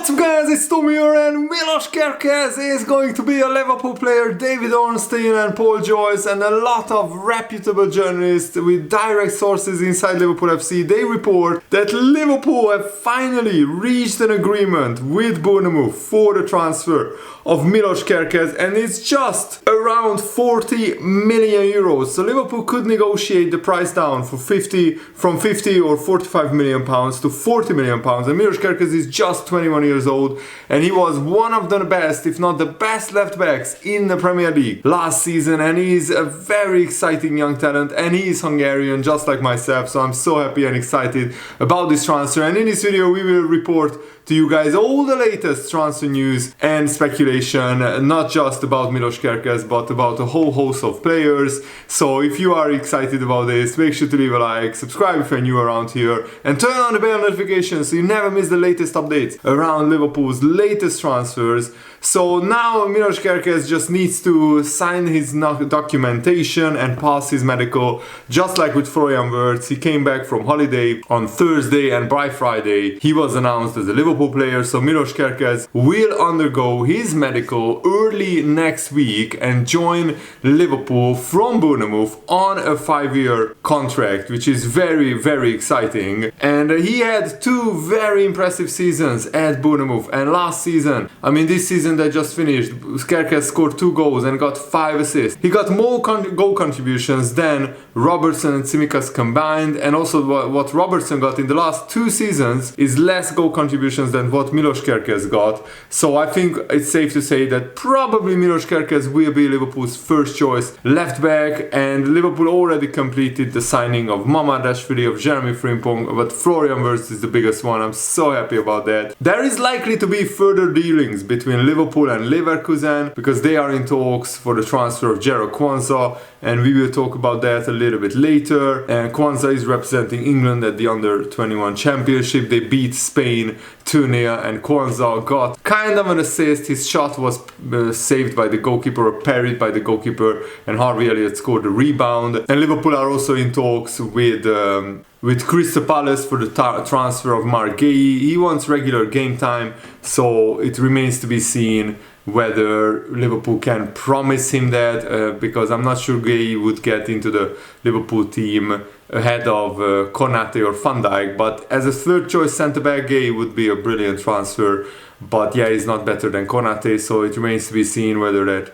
What's up guys, it's Tommy here and Milos Kerkez is going to be a Liverpool player, David Ornstein and Paul Joyce and a lot of reputable journalists with direct sources inside Liverpool FC. They report that Liverpool have finally reached an agreement with Bournemouth for the transfer of Milos Kerkez, and it's just around 40 million euros. So Liverpool could negotiate the price down from 50 or 45 million pounds to 40 million pounds. And Milos Kerkez is just 21 years old, and he was one of the best, if not the best left backs in the Premier League last season, and he's a very exciting young talent, and he is Hungarian just like myself, so I'm so happy and excited about this transfer. And in this video we will report to you guys all the latest transfer news and speculation, not just about Milos Kerkez but about a whole host of players. So if you are excited about this, make sure to leave a like, subscribe if you're new around here, and turn on the bell notifications so you never miss the latest updates around Liverpool's latest transfers. So now Milos Kerkez just needs to sign his documentation and pass his medical, just like with Florian Wirtz. He came back from holiday on Thursday, and by Friday he was announced as a Liverpool player. So Milos Kerkez will undergo his medical early next week and join Liverpool from Bournemouth on a 5-year contract, which is very, very exciting. And he had two very impressive seasons at Bournemouth, and last season, this season that just finished, Kerkez scored 2 goals and got 5 assists. He got more goal contributions than Robertson and Tsimikas combined, and also what Robertson got in the last 2 seasons is less goal contributions than what Milos Kerkez got. So I think it's safe to say that probably Milos Kerkez will be Liverpool's first choice left back, and Liverpool already completed the signing of Mamardashvili, of Jeremy Frimpong, but Florian Wirtz is the biggest one. I'm so happy about that. There is likely to be further dealings between Liverpool and Leverkusen because they are in talks for the transfer of Jero Kwanza, and we will talk about that a little bit later. And Kwanza is representing England at the Under-21 Championship. They beat Spain 2-0, and Kwanza got kind of an assist. His shot was saved by the goalkeeper, or parried by the goalkeeper, and Harvey Elliott scored the rebound. And Liverpool are also in talks with Crystal Palace for the transfer of Mark Guéhi. He wants regular game time, so it remains to be seen whether Liverpool can promise him that, because I'm not sure Guéhi would get into the Liverpool team ahead of Konate or Van Dijk, but as a third choice centre-back, Guéhi would be a brilliant transfer. But yeah, he's not better than Konate, so it remains to be seen whether that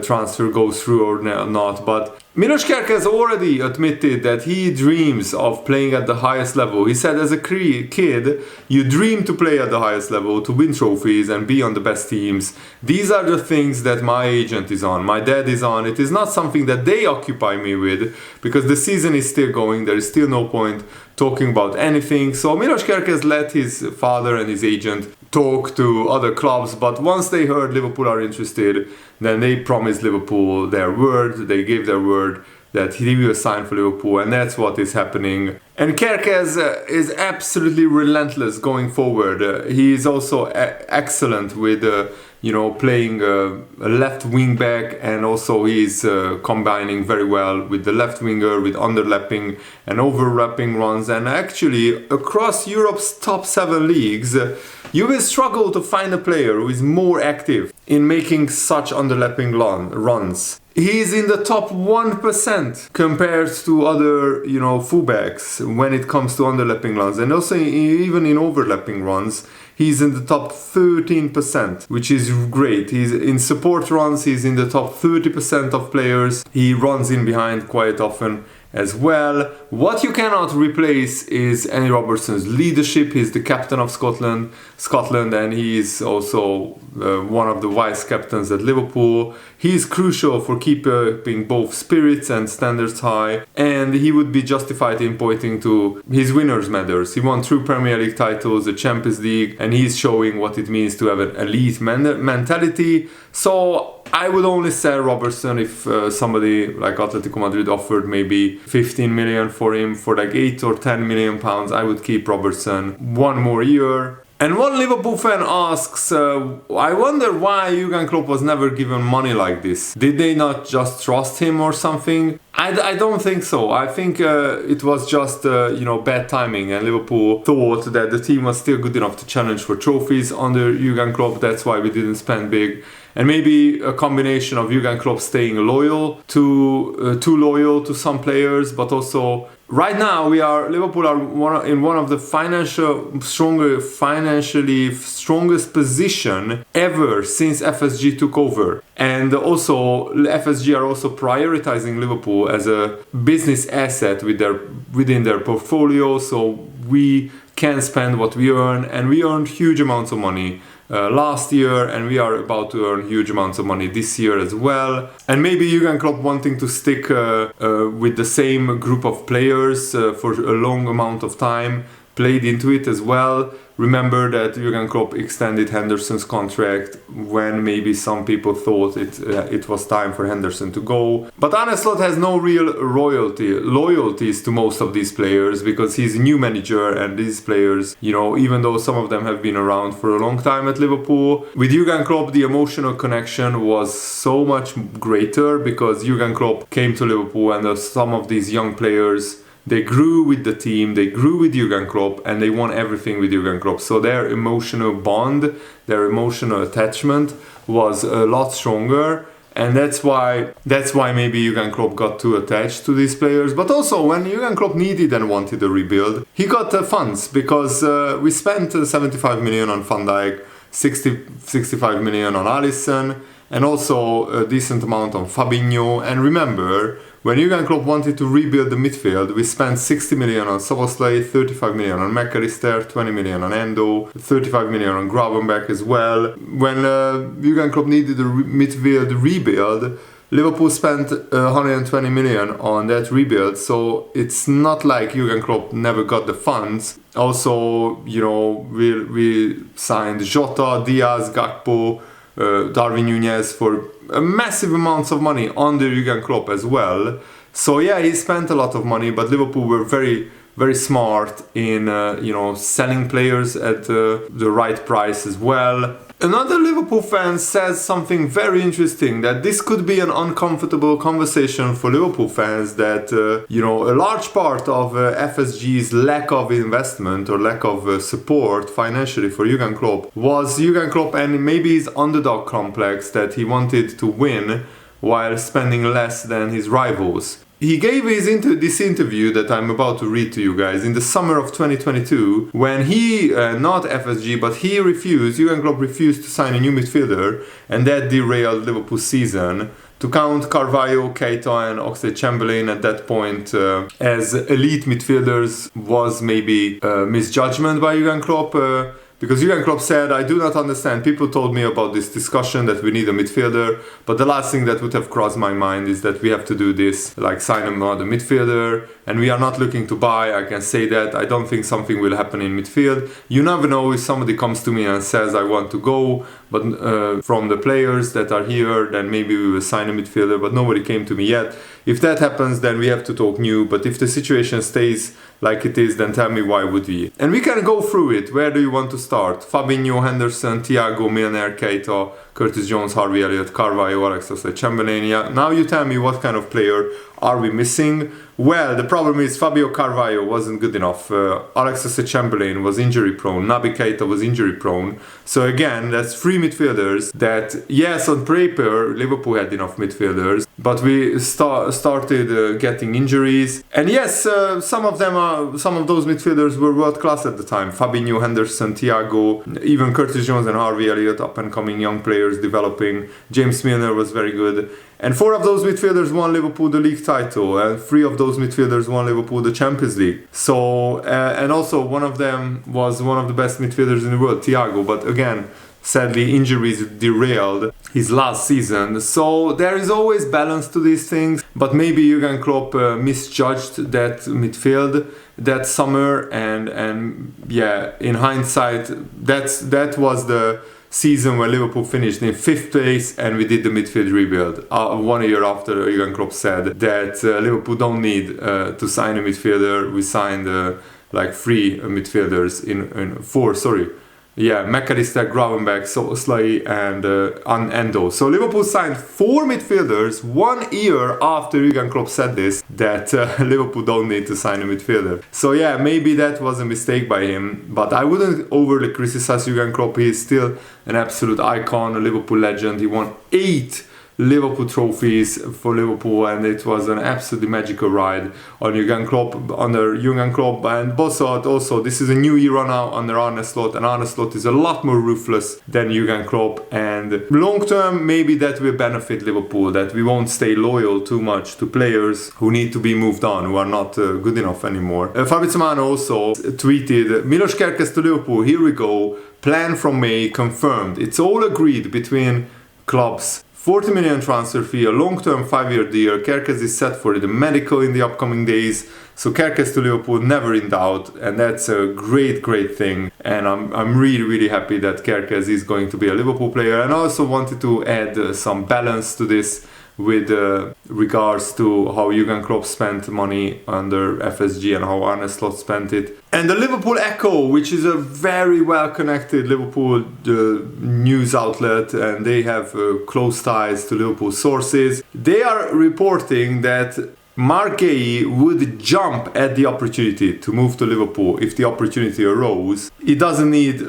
transfer goes through or not. But Milos Kerkez already admitted that he dreams of playing at the highest level. He said as a kid, you dream to play at the highest level, to win trophies and be on the best teams. These are the things that my agent is on, my dad is on. It is not something that they occupy me with, because the season is still going. There is still no point talking about anything. So Milos Kerkez let his father and his agent talk to other clubs, but once they heard Liverpool are interested, then they promised Liverpool their word. They gave their word that he will sign for Liverpool, and that's what is happening. And Kerkez is absolutely relentless going forward. He is also excellent with playing a left wing back, and also he's combining very well with the left winger, with underlapping and overlapping runs. And actually across Europe's top 7 leagues, you will struggle to find a player who is more active in making such underlapping runs. He's in the top 1% compared to other, fullbacks when it comes to underlapping runs, and also even in overlapping runs. He's in the top 13%, which is great. He's in support runs, he's in the top 30% of players. He runs in behind quite often as well. What you cannot replace is Andy Robertson's leadership. He's the captain of Scotland, and he is also one of the vice captains at Liverpool. He is crucial for keeping both spirits and standards high, and he would be justified in pointing to his winners' medals. He won 2 Premier League titles, the Champions League, and he's showing what it means to have an elite mentality. So I would only sell Robertson if somebody like Atletico Madrid offered maybe 15 million for him, for like 8 or 10 million pounds. I would keep Robertson 1 more year. And one Liverpool fan asks, I wonder why Jurgen Klopp was never given money like this. Did they not just trust him or something? I don't think so. I think it was just bad timing, and Liverpool thought that the team was still good enough to challenge for trophies under Jurgen Klopp. That's why we didn't spend big. And maybe a combination of Jurgen Klopp staying too loyal to some players, but also right now Liverpool are in one of the financially strongest position ever since FSG took over. And also FSG are also prioritizing Liverpool as a business asset within their portfolio, so we can spend what we earn, and we earned huge amounts of money last year, and we are about to earn huge amounts of money this year as well. And maybe Jurgen Klopp wanting to stick with the same group of players for a long amount of time played into it as well. Remember that Jurgen Klopp extended Henderson's contract when maybe some people thought it was time for Henderson to go. But Arne Slot has no real loyalties to most of these players, because he's a new manager, and these players, even though some of them have been around for a long time at Liverpool, with Jurgen Klopp the emotional connection was so much greater, because Jurgen Klopp came to Liverpool, and some of these young players, they grew with the team, they grew with Jurgen Klopp, and they won everything with Jurgen Klopp. So their emotional bond, their emotional attachment was a lot stronger. And that's why maybe Jurgen Klopp got too attached to these players. But also, when Jurgen Klopp needed and wanted a rebuild, he got funds, because we spent 75 million on Van Dijk, 65 million on Alisson, and also a decent amount on Fabinho. And remember, when Jurgen Klopp wanted to rebuild the midfield, we spent 60 million on Szoboszlai, 35 million on McAllister, 20 million on Endo, 35 million on Gravenberch as well. When Jurgen Klopp needed a midfield rebuild, Liverpool spent 120 million on that rebuild, so it's not like Jurgen Klopp never got the funds. Also, we signed Jota, Diaz, Gakpo, Darwin Núñez for massive amounts of money under Jurgen Klopp as well. So yeah, he spent a lot of money, but Liverpool were very, very smart in selling players at the right price as well. Another Liverpool fan says something very interesting, that this could be an uncomfortable conversation for Liverpool fans, that a large part of FSG's lack of investment or lack of support financially for Jurgen Klopp was Jurgen Klopp and maybe his underdog complex, that he wanted to win while spending less than his rivals. He gave this interview that I'm about to read to you guys in the summer of 2022, when he, not FSG, but Jurgen Klopp refused to sign a new midfielder, and that derailed Liverpool's season. To count Carvalho, Keita and Oxlade-Chamberlain at that point as elite midfielders was maybe a misjudgment by Jurgen Klopp. Because Jurgen Klopp said, I do not understand. People told me about this discussion that we need a midfielder, but the last thing that would have crossed my mind is that we have to do this, like sign another midfielder, and we are not looking to buy. I can say that. I don't think something will happen in midfield. You never know if somebody comes to me and says, I want to go, but from the players that are here, then maybe we will sign a midfielder, but nobody came to me yet. If that happens, then we have to talk new, but if the situation stays like it is, then tell me why would we. And we can go through it. Where do you want to start? Fabinho, Henderson, Thiago, Milner, Keita, Curtis Jones, Harvey Elliott, Carvalho, Alex Oxlade-Chamberlain. Yeah. Now you tell me what kind of player are we missing? Well, the problem is Fabio Carvalho wasn't good enough. Alex Oxlade-Chamberlain was injury prone. Naby Keita was injury prone. So again, that's three midfielders that, yes, on paper, Liverpool had enough midfielders, but we started getting injuries. And yes, some of those midfielders were world class at the time. Fabinho, Henderson, Thiago, even Curtis Jones and Harvey Elliott, up and coming young players developing. James Milner was very good. And four of those midfielders won Liverpool the league title, and three of those midfielders won Liverpool the Champions League. So, and also one of them was one of the best midfielders in the world, Thiago. But again, sadly, injuries derailed his last season. So there is always balance to these things. But maybe Jurgen Klopp misjudged that midfield that summer, and yeah, in hindsight, that was the season where Liverpool finished in 5th place and we did the midfield rebuild. 1 year after Jurgen Klopp said that Liverpool don't need to sign a midfielder, we signed like 3 midfielders McAllister, Gravenberch, Szoboszlai and Endo. So Liverpool signed 4 midfielders 1 year after Jurgen Klopp said this, that Liverpool don't need to sign a midfielder. So yeah, maybe that was a mistake by him, but I wouldn't overly criticize Jurgen Klopp. He is still an absolute icon, a Liverpool legend. He won 8 Liverpool trophies for Liverpool, and it was an absolutely magical ride on Jurgen Klopp, under Jurgen Klopp and Bossart. Also, this is a new era now under Arne Slot, and Arne Slot is a lot more ruthless than Jurgen Klopp, and long term maybe that will benefit Liverpool, that we won't stay loyal too much to players who need to be moved on, who are not good enough anymore. Fabrizio Romano also tweeted, Milos Kerkez to Liverpool, here we go, plan from May confirmed. It's all agreed between clubs. 40 million transfer fee, a long-term 5-year deal. Kerkez is set for the medical in the upcoming days. So Kerkez to Liverpool, never in doubt, and that's a great thing. And I'm really happy that Kerkez is going to be a Liverpool player. And I also wanted to add some balance to this with regards to how Jurgen Klopp spent money under FSG and how Arne Slot spent it. And the Liverpool Echo, which is a very well-connected Liverpool news outlet, and they have close ties to Liverpool sources, they are reporting that Mark Gay would jump at the opportunity to move to Liverpool if the opportunity arose. He doesn't need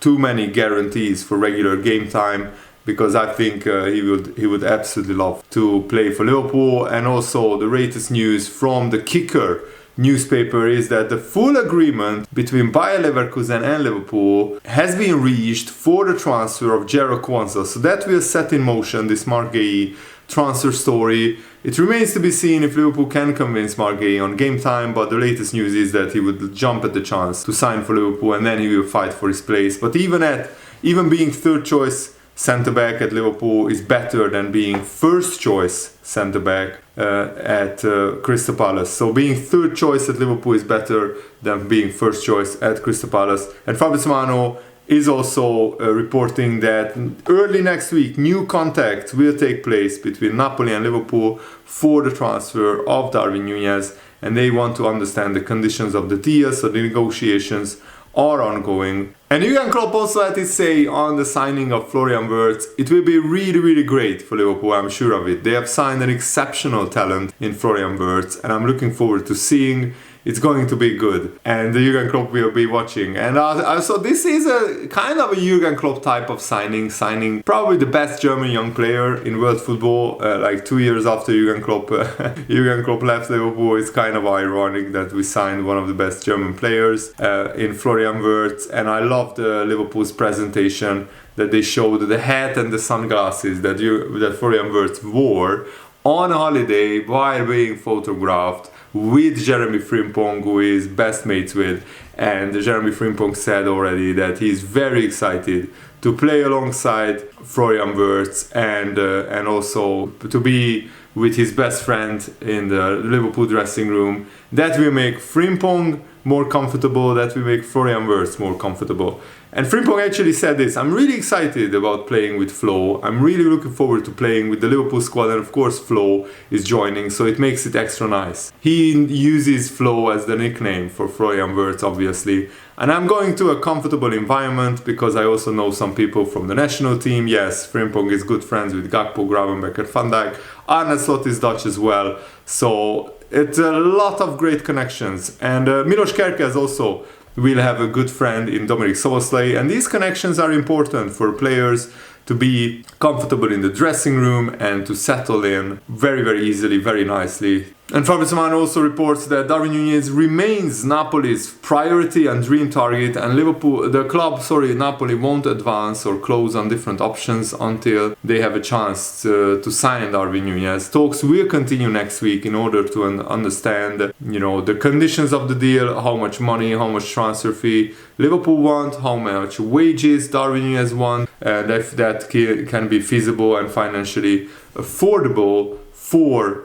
too many guarantees for regular game time, because I think he would absolutely love to play for Liverpool. And also the latest news from the Kicker newspaper is that the full agreement between Bayer Leverkusen and Liverpool has been reached for the transfer of Jero Kwanzaa. So that will set in motion this Mark Gay transfer story. It remains to be seen if Liverpool can convince Mark Gay on game time, but the latest news is that he would jump at the chance to sign for Liverpool, and then he will fight for his place. But even being third choice centre-back at Liverpool is better than being first choice centre-back at Crystal Palace. So being third choice at Liverpool is better than being first choice at Crystal Palace. And Fabrizio Romano is also reporting that early next week new contacts will take place between Napoli and Liverpool for the transfer of Darwin Núñez, and they want to understand the conditions of the deal, so the negotiations are ongoing. And Jurgen Klopp also had his say on the signing of Florian Wirtz. It will be really great for Liverpool, I'm sure of it. They have signed an exceptional talent in Florian Wirtz, and I'm looking forward to seeing. It's going to be good, and Jurgen Klopp will be watching. And so this is a kind of a Jurgen Klopp type of signing probably the best German young player in world football. 2 years after Jurgen Klopp left Liverpool, it's kind of ironic that we signed one of the best German players in Florian Wirtz. And I loved Liverpool's presentation, that they showed the hat and the sunglasses that Florian Wirtz wore on holiday while being photographed with Jeremy Frimpong, who is best mates with. And Jeremy Frimpong said already that he's very excited to play alongside Florian Wirtz and also to be with his best friend in the Liverpool dressing room. That will make Frimpong more comfortable, that will make Florian Wirtz more comfortable. And Frimpong actually said this: I'm really excited about playing with Flo. I'm really looking forward to playing with the Liverpool squad, and of course Flo is joining, so it makes it extra nice. He uses Flo as the nickname for Florian Wirtz, obviously. And I'm going to a comfortable environment because I also know some people from the national team. Yes, Frimpong is good friends with Gakpo, Gravenberch and Van Dijk. Arne Slot is Dutch as well. So it's a lot of great connections. And Milos Kerkez also will have a good friend in Dominik Szoboszlai, and these connections are important for players to be comfortable in the dressing room and to settle in very easily, very nicely. And Fabrizio Romano also reports that Darwin Núñez remains Napoli's priority and dream target, and Napoli won't advance or close on different options until they have a chance to sign Darwin Núñez. Talks will continue next week in order to understand, the conditions of the deal, how much money, how much transfer fee Liverpool want, how much wages Darwin Núñez want, and if that can be feasible and financially affordable for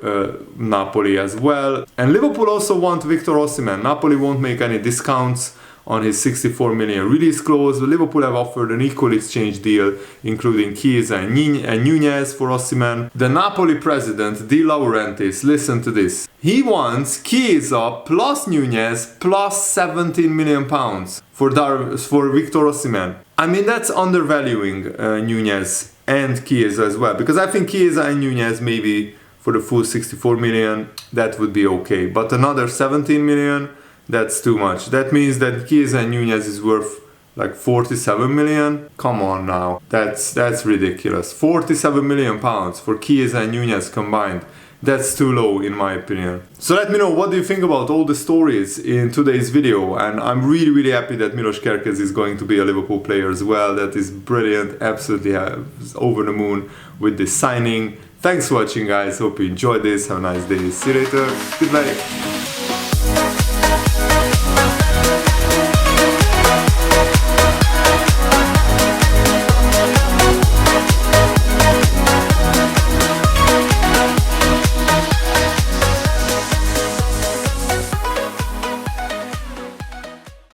Napoli as well. And Liverpool also want Victor Osimhen. Napoli won't make any discounts on his 64 million release clause. Liverpool have offered an equal exchange deal, including Chiesa and Núñez for Osimhen. The Napoli president, De Laurentiis, listen to this. He wants Chiesa plus Núñez plus 17 million pounds for Victor Osimhen. I mean, that's undervaluing Núñez and Chiesa as well, because I think Chiesa and Núñez maybe for the full 64 million, that would be okay. But another 17 million, that's too much. That means that Chiesa and Núñez is worth like 47 million. Come on now. That's ridiculous. 47 million pounds for Chiesa and Núñez combined. That's too low in my opinion. So let me know, what do you think about all the stories in today's video? And I'm really happy that Milos Kerkez is going to be a Liverpool player as well. That is brilliant. Absolutely over the moon with this signing. Thanks for watching, guys. Hope you enjoyed this. Have a nice day. See you later. Goodbye.